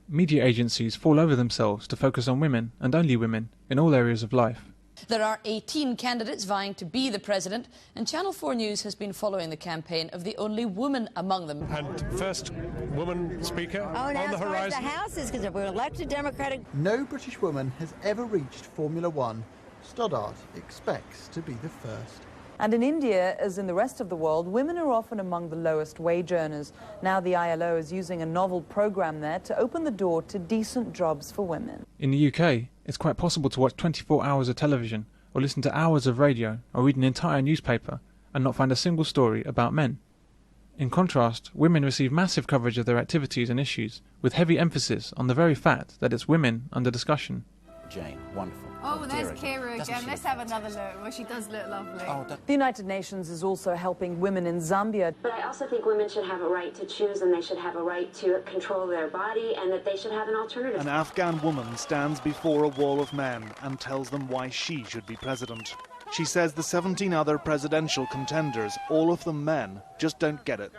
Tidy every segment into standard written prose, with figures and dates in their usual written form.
Media agencies fall over themselves to focus on women, and only women, in all areas of life. There are 18 candidates vying to be the president, and Channel 4 News has been following the campaign of the only woman among them. And first woman speaker on the horizon. The House is because we're elected Democratic. No British woman has ever reached Formula One. Stoddart expects to be the first. And in India, as in the rest of the world, women are often among the lowest wage earners. Now the ILO is using a novel program there to open the door to decent jobs for women. In the UK, it's quite possible to watch 24 hours of television, or listen to hours of radio, or read an entire newspaper, and not find a single story about men. In contrast, women receive massive coverage of their activities and issues, with heavy emphasis on the very fact that it's women under discussion. Jane, wonderful. Oh, there's Kira again. Let's have another look. Well, she does look lovely. The United Nations is also helping women in Zambia. But I also think women should have a right to choose, and they should have a right to control their body, and that they should have an alternative. An Afghan woman stands before a wall of men and tells them why she should be president. She says the 17 other presidential contenders, all of them men, just don't get it.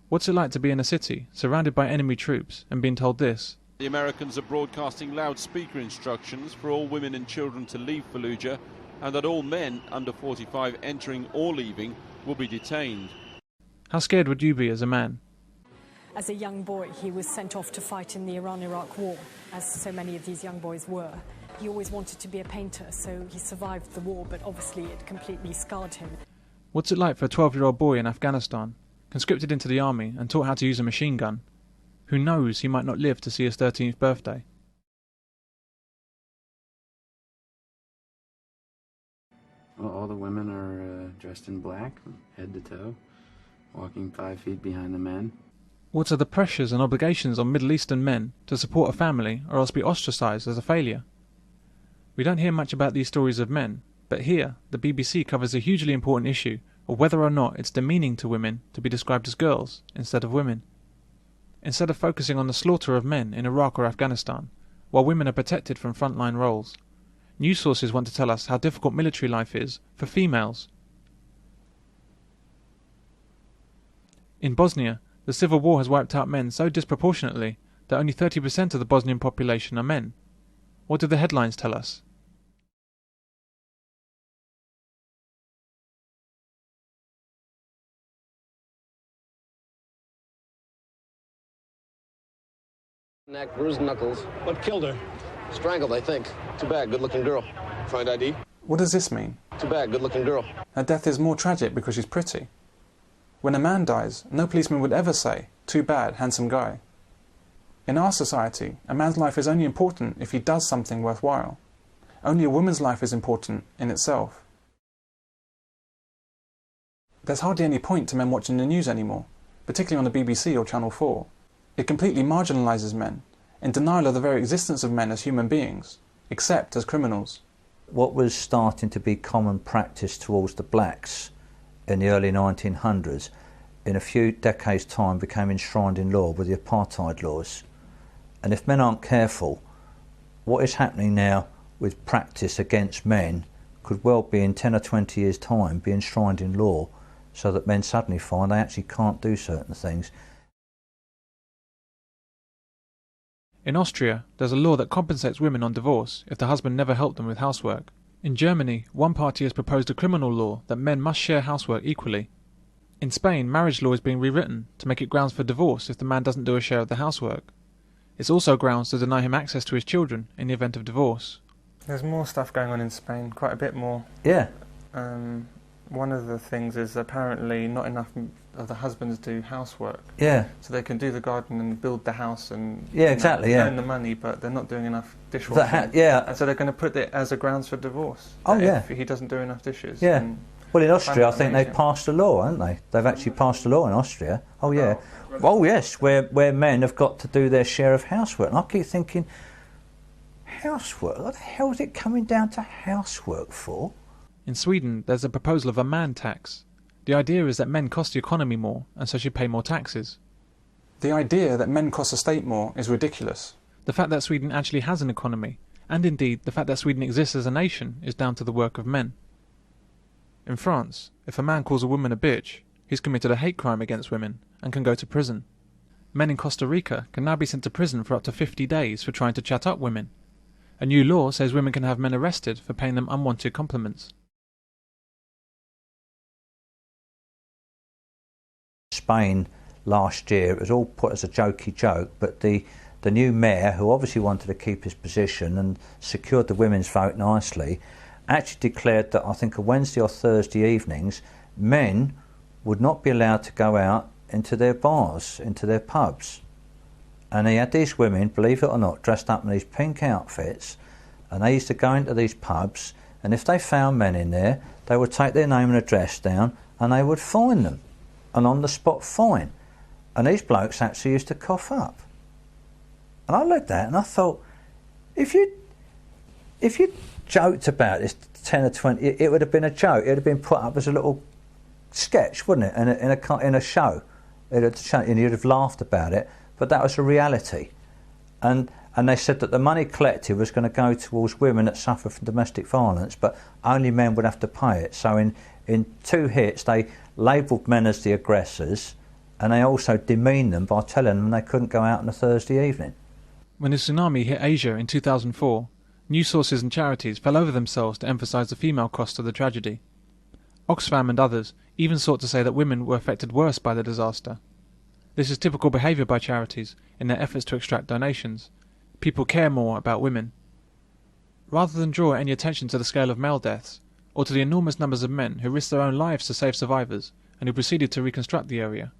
What's it like to be in a city, surrounded by enemy troops, and being told this? The Americans are broadcasting loudspeaker instructions for all women and children to leave Fallujah, and that all men under 45 entering or leaving will be detained. How scared would you be as a man? As a young boy, he was sent off to fight in the Iran-Iraq war, as so many of these young boys were. He always wanted to be a painter, so he survived the war, but obviously it completely scarred him. What's it like for a 12-year-old boy in Afghanistan, conscripted into the army and taught how to use a machine gun? Who knows, he might not live to see his 13th birthday. Well, all the women are dressed in black, head to toe, walking 5 feet behind the men. What are the pressures and obligations on Middle Eastern men to support a family or else be ostracised as a failure? We don't hear much about these stories of men, but here the BBC covers a hugely important issue of whether or not it's demeaning to women to be described as girls instead of women. Instead of focusing on the slaughter of men in Iraq or Afghanistan, while women are protected from frontline roles, news sources want to tell us how difficult military life is for females. In Bosnia, the civil war has wiped out men so disproportionately that only 30% of the Bosnian population are men. What do the headlines tell us? Neck, bruised knuckles. What killed her? Strangled, I think. Too bad, good-looking girl. Find ID? What does this mean? Too bad, good-looking girl. Her death is more tragic because she's pretty. When a man dies, no policeman would ever say, "Too bad, handsome guy." In our society, a man's life is only important if he does something worthwhile. Only a woman's life is important in itself. There's hardly any point to men watching the news anymore, particularly on the BBC or Channel 4. It completely marginalises men, in denial of the very existence of men as human beings, except as criminals. What was starting to be common practice towards the blacks in the early 1900s, in a few decades' time became enshrined in law with the apartheid laws. And if men aren't careful, what is happening now with practice against men could well be in 10 or 20 years' time be enshrined in law, so that men suddenly find they actually can't do certain things. In Austria, there's a law that compensates women on divorce if the husband never helped them with housework. In Germany, one party has proposed a criminal law that men must share housework equally. In Spain, marriage law is being rewritten to make it grounds for divorce if the man doesn't do a share of the housework. It's also grounds to deny him access to his children in the event of divorce. There's more stuff going on in Spain, quite a bit more. Yeah. One of the things is apparently not enough of the husbands do housework. Yeah. So they can do the garden and build the house and earn the money, but they're not doing enough dishwashing. And so they're going to put it as a grounds for divorce. If he doesn't do enough dishes. Yeah. Well, in Austria, I think they've passed a law, haven't they? They've actually passed a law in Austria. Oh, yeah. Oh, yes, where men have got to do their share of housework. And I keep thinking, housework? What the hell is it coming down to housework for? In Sweden, there's a proposal of a man tax. The idea is that men cost the economy more, and so should pay more taxes. The idea that men cost the state more is ridiculous. The fact that Sweden actually has an economy, and indeed the fact that Sweden exists as a nation, is down to the work of men. In France, if a man calls a woman a bitch, who's committed a hate crime against women and can go to prison. Men in Costa Rica can now be sent to prison for up to 50 days for trying to chat up women. A new law says women can have men arrested for paying them unwanted compliments. Spain last year, it was all put as a jokey joke, but the new mayor, who obviously wanted to keep his position and secured the women's vote nicely, actually declared that I think on Wednesday or Thursday evenings, men would not be allowed to go out into their bars, into their pubs. And he had these women, believe it or not, dressed up in these pink outfits, and they used to go into these pubs, and if they found men in there, they would take their name and address down and they would fine them, an on-the-spot fine. And these blokes actually used to cough up. And I looked at that and I thought, if you joked about this 10 or 20, it would have been a joke. It would have been put up as a little sketch, wouldn't it, in a show. And you'd have laughed about it, but that was a reality. And they said that the money collected was going to go towards women that suffer from domestic violence, but only men would have to pay it. So in 2 hits, they labelled men as the aggressors, and they also demeaned them by telling them they couldn't go out on a Thursday evening. When the tsunami hit Asia in 2004, news sources and charities fell over themselves to emphasise the female cost of the tragedy. Oxfam and others even sought to say that women were affected worse by the disaster. This is typical behaviour by charities in their efforts to extract donations. People care more about women. Rather than draw any attention to the scale of male deaths, or to the enormous numbers of men who risked their own lives to save survivors and who proceeded to reconstruct the area,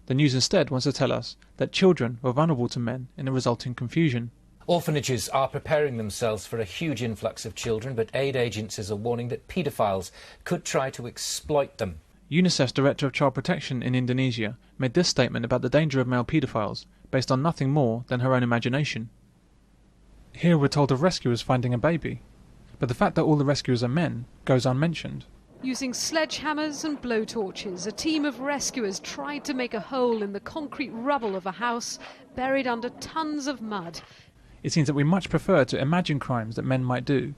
the news instead wants to tell us that children were vulnerable to men in the resulting confusion. Orphanages are preparing themselves for a huge influx of children, but aid agencies are warning that paedophiles could try to exploit them. UNICEF's Director of Child Protection in Indonesia made this statement about the danger of male paedophiles based on nothing more than her own imagination. Here we're told of rescuers finding a baby, but the fact that all the rescuers are men goes unmentioned. Using sledgehammers and blowtorches, a team of rescuers tried to make a hole in the concrete rubble of a house buried under tons of mud. It seems that we much prefer to imagine crimes that men might do,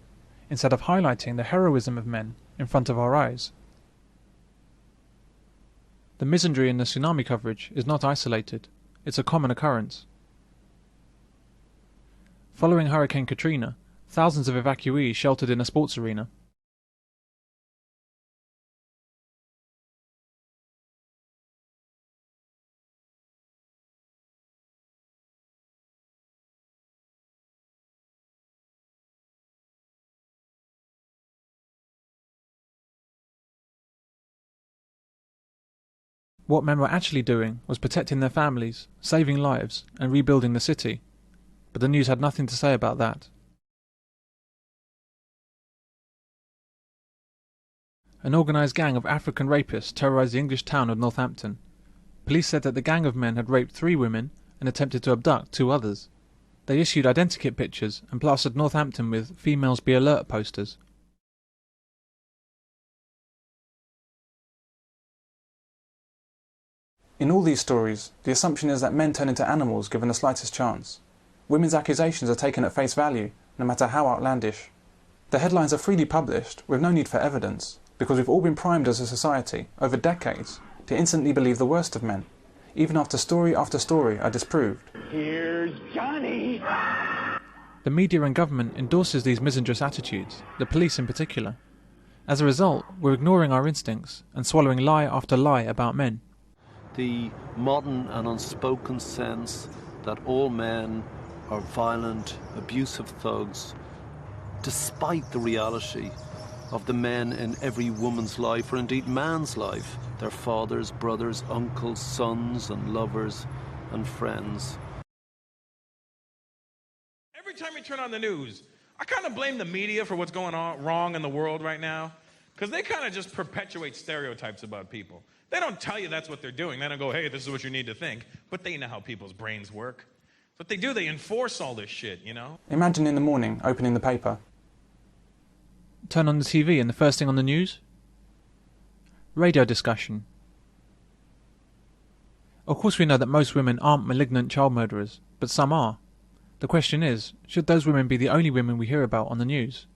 instead of highlighting the heroism of men in front of our eyes. The misandry in the tsunami coverage is not isolated. It's a common occurrence. Following Hurricane Katrina, thousands of evacuees sheltered in a sports arena. What men were actually doing was protecting their families, saving lives, and rebuilding the city. But the news had nothing to say about that. An organised gang of African rapists terrorised the English town of Northampton. Police said that the gang of men had raped 3 women and attempted to abduct 2 others. They issued identikit pictures and plastered Northampton with "Females Be Alert" posters. In all these stories, the assumption is that men turn into animals given the slightest chance. Women's accusations are taken at face value, no matter how outlandish. The headlines are freely published, with no need for evidence, because we've all been primed as a society, over decades, to instantly believe the worst of men, even after story are disproved. Here's Johnny! The media and government endorses these misandrous attitudes, the police in particular. As a result, we're ignoring our instincts and swallowing lie after lie about men. The modern and unspoken sense that all men are violent, abusive thugs, despite the reality of the men in every woman's life, or indeed man's life, their fathers, brothers, uncles, sons and lovers and friends. Every time you turn on the news, I kind of blame the media for what's going on wrong in the world right now, because they kind of just perpetuate stereotypes about people. They don't tell you that's what they're doing. They don't go, hey, this is what you need to think. But they know how people's brains work. What they do, they enforce all this shit, you know? Imagine in the morning opening the paper. Turn on the TV and the first thing on the news? Radio discussion. Of course we know that most women aren't malignant child murderers, but some are. The question is, should those women be the only women we hear about on the news?